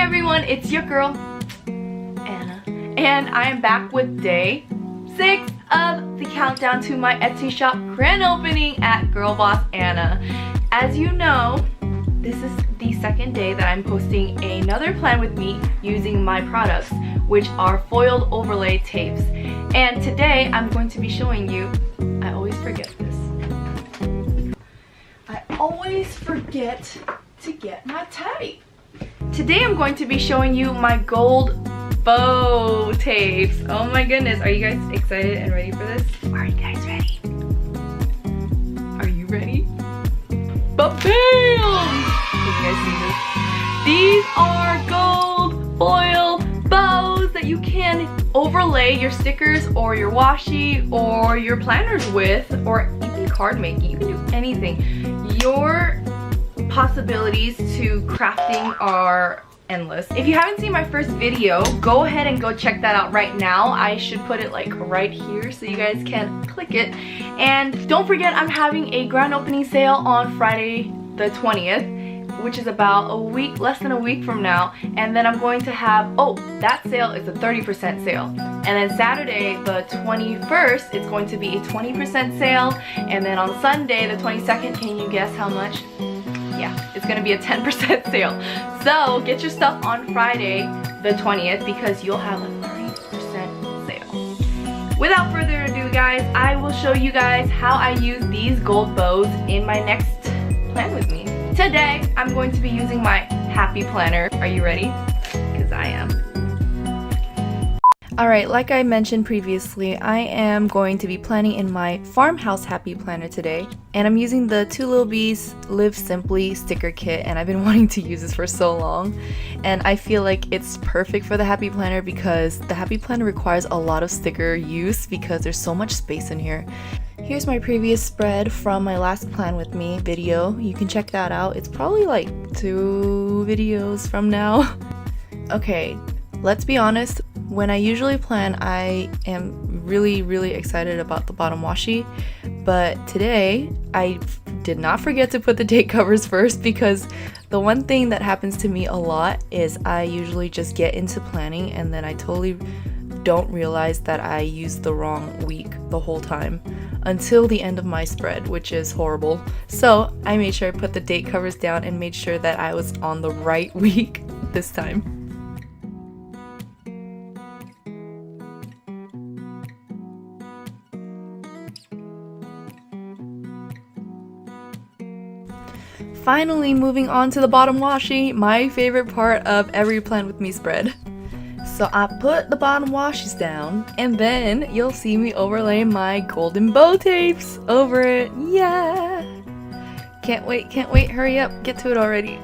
everyone, it's your girl, Anna, and I am back with day 6 of the countdown to my Etsy shop grand opening at Girl Boss Anna. As you know, this is the second day that I'm posting another plan with me using my products, which are foiled overlay tapes. And today I'm going to be showing you, I always forget this. I always forget to get my tape. Today I'm going to be showing you my gold bow tapes. Oh my goodness, are you guys excited and ready for this? Are you guys ready? Are you ready? Ba-bam! Can you guys see this? These are gold foil bows that you can overlay your stickers or your washi or your planners with, or even card making. You can do anything. Your possibilities to crafting are endless. If you haven't seen my first video, go ahead and go check that out right now. I should put it like right here so you guys can click it. And don't forget, I'm having a grand opening sale on Friday the 20th, which is about a week, less than a week from now. And then I'm going to have, oh, that sale is a 30% sale. And then Saturday the 21st, it's going to be a 20% sale. And then on Sunday the 22nd, can you guess how much? Yeah, it's gonna be a 10% sale. So get your stuff on Friday the 20th because you'll have a 30% sale. Without further ado, guys, I will show you guys how I use these gold bows in my next plan with me. Today, I'm going to be using my happy planner. Are you ready? Because I am. Alright, like I mentioned previously, I am going to be planning in my farmhouse happy planner today. And I'm using the Two Lil Bees Live Simply sticker kit, and I've been wanting to use this for so long. And I feel like it's perfect for the happy planner because the happy planner requires a lot of sticker use because there's so much space in here. Here's my previous spread from my last plan with me video. You can check that out. It's probably like 2 videos from now. Okay, let's be honest. When I usually plan, I am really excited about the bottom washi, but today I did not forget to put the date covers first because the one thing that happens to me a lot is I usually just get into planning and then I totally don't realize that I used the wrong week the whole time until the end of my spread, which is horrible. So I made sure I put the date covers down and made sure that I was on the right week this time. Finally, moving on to the bottom washi, my favorite part of every plan with me spread. So I put the bottom washis down and then you'll see me overlay my golden bow tapes over it. Yeah! Can't wait, hurry up, get to it already.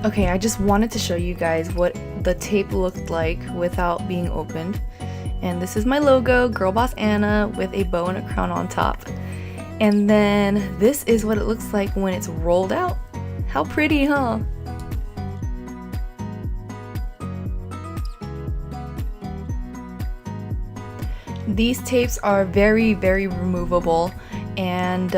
Okay, I just wanted to show you guys what the tape looked like without being opened. And this is my logo, Girl Boss Anna, with a bow and a crown on top. And then this is what it looks like when it's rolled out. How pretty, huh? These tapes are very removable, and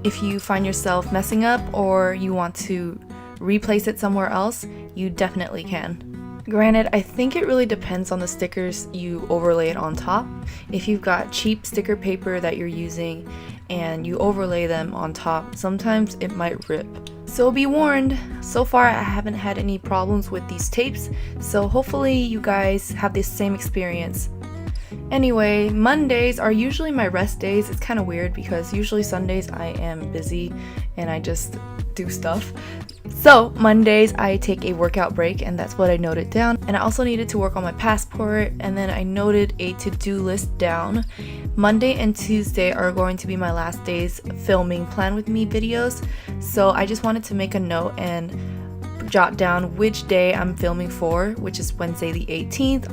if you find yourself messing up or you want to replace it somewhere else, you definitely can. Granted, I think it really depends on the stickers you overlay it on top. If you've got cheap sticker paper that you're using and you overlay them on top, sometimes it might rip. So be warned, so far I haven't had any problems with these tapes, so hopefully you guys have the same experience. Anyway, Mondays are usually my rest days. It's kind of weird because usually Sundays I am busy and I just do stuff. So Mondays I take a workout break, and that's what I noted down. And I also needed to work on my passport, and then I noted a to-do list down. Monday and Tuesday are going to be my last days filming Plan With Me videos, so I just wanted to make a note and jot down which day I'm filming for, which is Wednesday the 18th.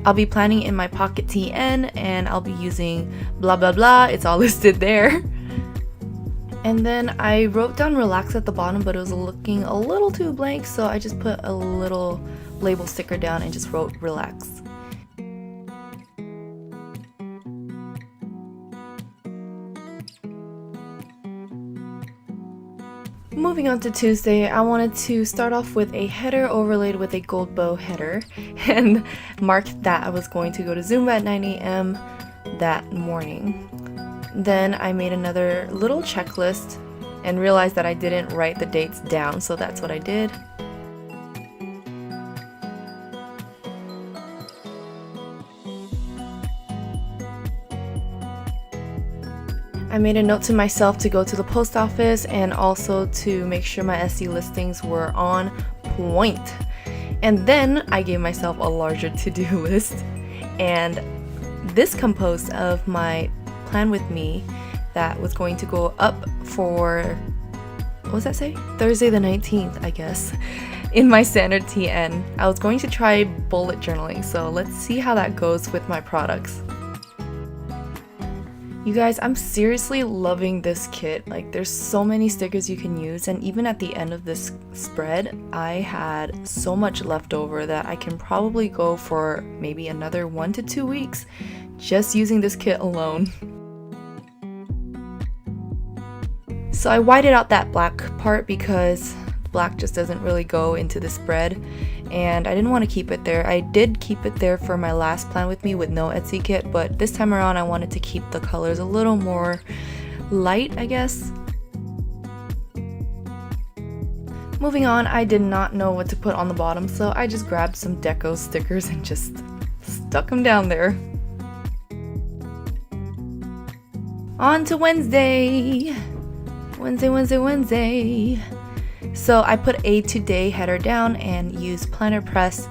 I'll be planning in my Pocket TN, and I'll be using blah blah blah, it's all listed there. And then I wrote down relax at the bottom, but it was looking a little too blank, so I just put a little label sticker down and just wrote relax. Moving on to Tuesday, I wanted to start off with a header overlaid with a gold bow header and marked that I was going to go to Zumba at 9 a.m. that morning. Then I made another little checklist and realized that I didn't write the dates down, so that's what I did. I made a note to myself to go to the post office and also to make sure my Etsy listings were on point. And then I gave myself a larger to-do list, and this composed of my plan with me that was going to go up for, what does that say? Thursday the 19th, I guess, in my standard TN. I was going to try bullet journaling, so let's see how that goes with my products. You guys, I'm seriously loving this kit. Like, there's so many stickers you can use, and even at the end of this spread, I had so much left over that I can probably go for maybe another 1 to 2 weeks just using this kit alone. So I whited out that black part because black just doesn't really go into the spread, and I didn't want to keep it there. I did keep it there for my last plan with me with no Etsy kit, but this time around I wanted to keep the colors a little more light, I guess. Moving on, I did not know what to put on the bottom, so I just grabbed some deco stickers and just stuck them down there. On to Wednesday! Wednesday. So I put a today header down and used Planner Press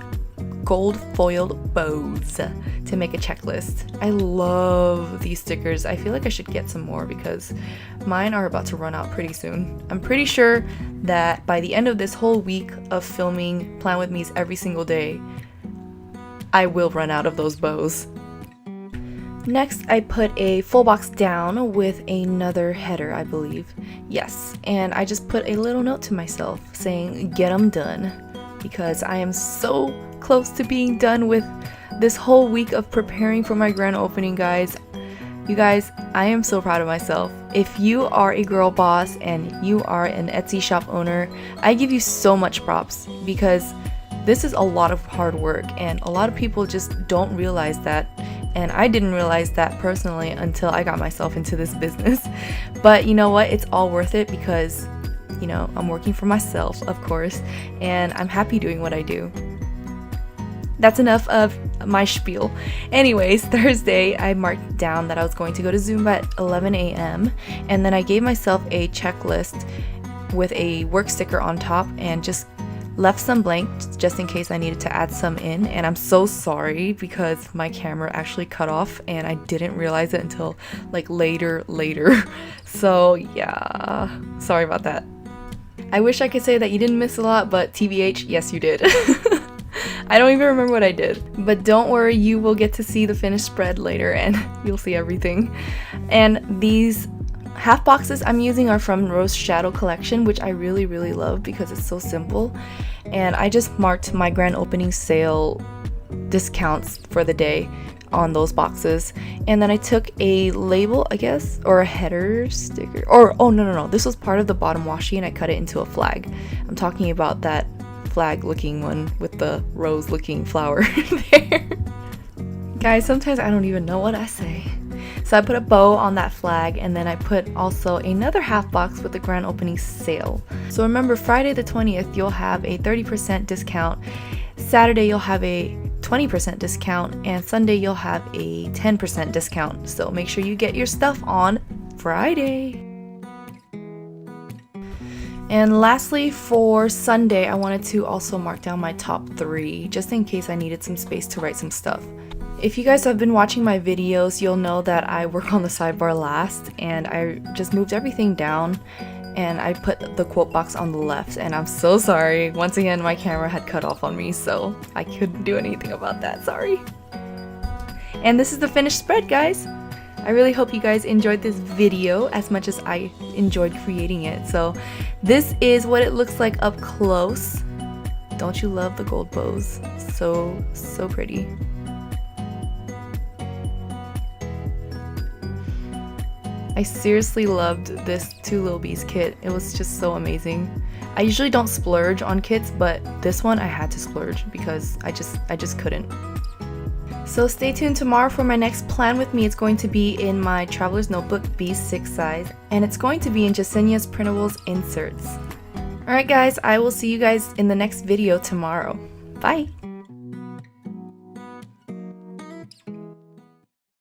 gold foiled bows to make a checklist. I love these stickers. I feel like I should get some more because mine are about to run out pretty soon. I'm pretty sure that by the end of this whole week of filming Plan With Me's every single day, I will run out of those bows. Next, I put a full box down with another header, I believe. Yes, and I just put a little note to myself saying, get 'em done, because I am so close to being done with this whole week of preparing for my grand opening, guys. You guys, I am so proud of myself. If you are a girl boss and you are an Etsy shop owner, I give you so much props because this is a lot of hard work and a lot of people just don't realize that. And I didn't realize that personally until I got myself into this business. But you know what? It's all worth it because, you know, I'm working for myself, of course, and I'm happy doing what I do. That's enough of my spiel. Anyways, Thursday, I marked down that I was going to go to Zumba at 11 a.m. and then I gave myself a checklist with a work sticker on top and just left some blank just in case I needed to add some in. And I'm so sorry because my camera actually cut off and I didn't realize it until like later. So yeah, sorry about that. I wish I could say that you didn't miss a lot, but TBH, yes you did. I don't even remember what I did, but don't worry, you will get to see the finished spread later and you'll see everything. And these half boxes I'm using are from Rose Shadow collection, which I really love because it's so simple. And I just marked my grand opening sale discounts for the day on those boxes. And then I took a label, I guess, or a header sticker, or oh no, this was part of the bottom washi and I cut it into a flag. I'm talking about that flag looking one with the rose looking flower there. Guys, sometimes I don't even know what I say. So I put a bow on that flag and then I put also another half box with the grand opening sale. So remember, Friday the 20th you'll have a 30% discount, Saturday you'll have a 20% discount, and Sunday you'll have a 10% discount. So make sure you get your stuff on Friday. And lastly, for Sunday, I wanted to also mark down my top 3 just in case I needed some space to write some stuff. If you guys have been watching my videos, you'll know that I work on the sidebar last and I just moved everything down and I put the quote box on the left, and I'm so sorry. Once again, my camera had cut off on me, so I couldn't do anything about that, sorry. And this is the finished spread, guys. I really hope you guys enjoyed this video as much as I enjoyed creating it. So this is what it looks like up close. Don't you love the gold bows? So pretty. I I seriously loved this Two Lil Bees kit. It was just so amazing. I usually don't splurge on kits, but this one I had to splurge because I just couldn't. So stay tuned tomorrow for my next plan with me. It's going to be in my Traveler's Notebook B6 size, and it's going to be in Jasenia's Printables inserts. Alright guys, I will see you guys in the next video tomorrow. Bye!